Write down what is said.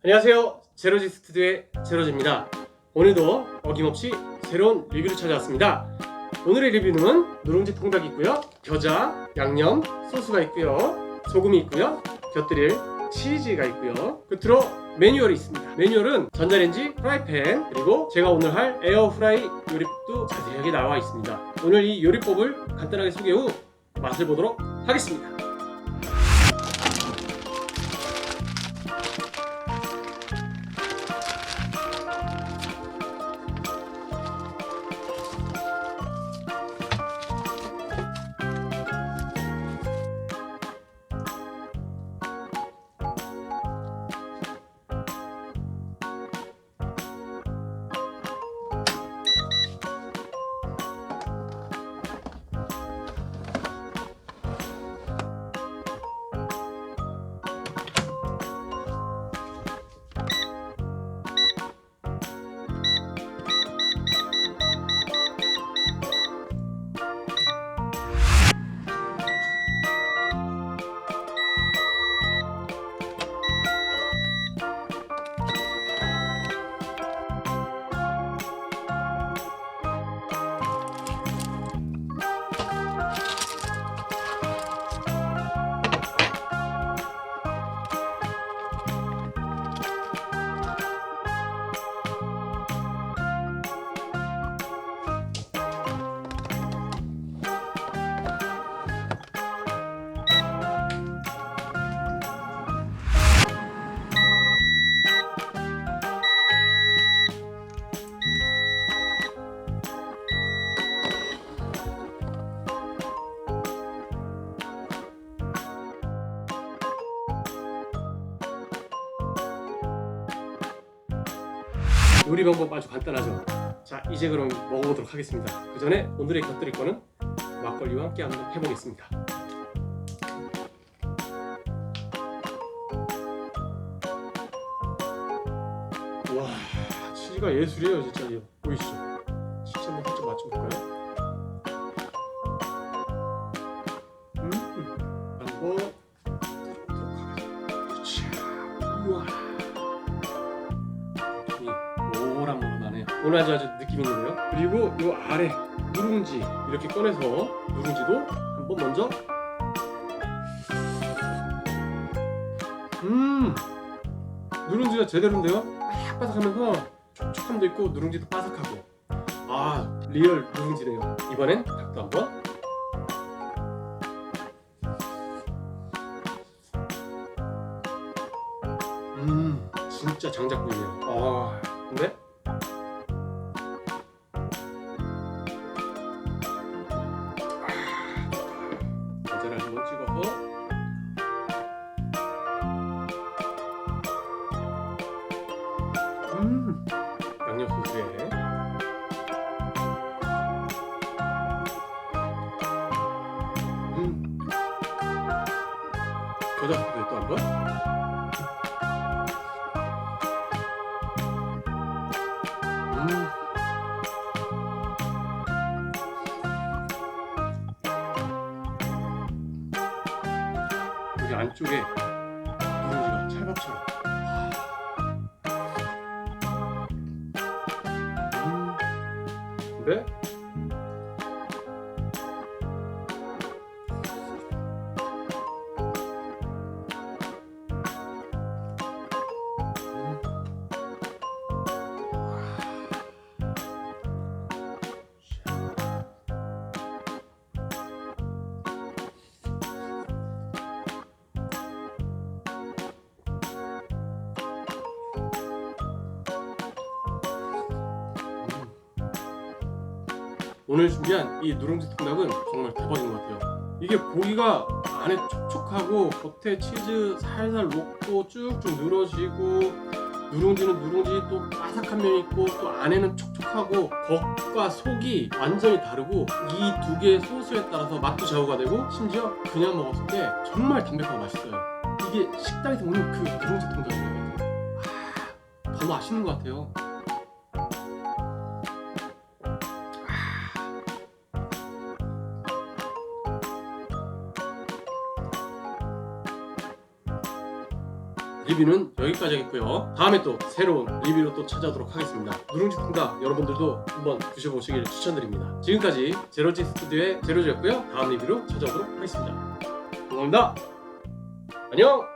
안녕하세요, 제로지 스튜디오의 제로지입니다. 오늘도 어김없이 새로운 리뷰를 찾아왔습니다. 오늘의 리뷰는 누룽지 통닭이 있고요, 겨자, 양념, 소스가 있고요, 소금이 있고요, 곁들일 치즈가 있고요, 끝으로 매뉴얼이 있습니다. 매뉴얼은 전자레인지, 프라이팬, 그리고 제가 오늘 할 에어프라이 요리법도 자세하게 나와 있습니다. 오늘 이 요리법을 간단하게 소개 후 맛을 보도록 하겠습니다. 요리 방법 아주 간단하죠. 자, 이제 그럼 먹어보도록 하겠습니다. 그 전에 오늘의 곁들일 거는 막걸리와 함께 한번 해보겠습니다. 와, 치즈가 예술이에요, 진짜. 이거 보이시죠? 치즈 한번 살짝 맛 좀 볼까요? 한번 드셔보도록 하겠습니다. 우와, 모락모락하네요. 오늘 아주 느낌 있는데요. 그리고 이 아래 누룽지 이렇게 꺼내서 누룽지도 한번 먼저 누룽지가 제대로인데요. 바삭바삭하면서 촉촉함도 있고 누룽지도 바삭하고, 아, 리얼 누룽지네요. 이번엔 닭도 한번. 진짜 장작구이네요. 아, 근데 과자를 한번 찍어서 양념 소스에 겨자 소스에 또 한번. 여기 안쪽에 누룽지가 찰밥처럼. 근데 오늘 준비한 이 누룽지 통닭은 정말 대박인 것 같아요. 이게 고기가 안에 촉촉하고 겉에 치즈 살살 녹고 쭉쭉 늘어지고, 누룽지는 누룽지 또 바삭한 면이 있고 또 안에는 촉촉하고, 겉과 속이 완전히 다르고, 이 두 개의 소스에 따라서 맛도 좌우가 되고, 심지어 그냥 먹었을 때 정말 담백하고 맛있어요. 이게 식당에서 먹는 그 누룽지 통닭인 것 같아요. 더 맛있는 것 같아요. 리뷰는 여기까지 하겠고요. 다음에 또 새로운 리뷰로 또 찾아오도록 하겠습니다. 누룽지 통닭 여러분들도 한번 드셔보시길 추천드립니다. 지금까지 제로지 스튜디오의 제로지였고요. 다음 리뷰로 찾아오도록 하겠습니다. 감사합니다. 안녕.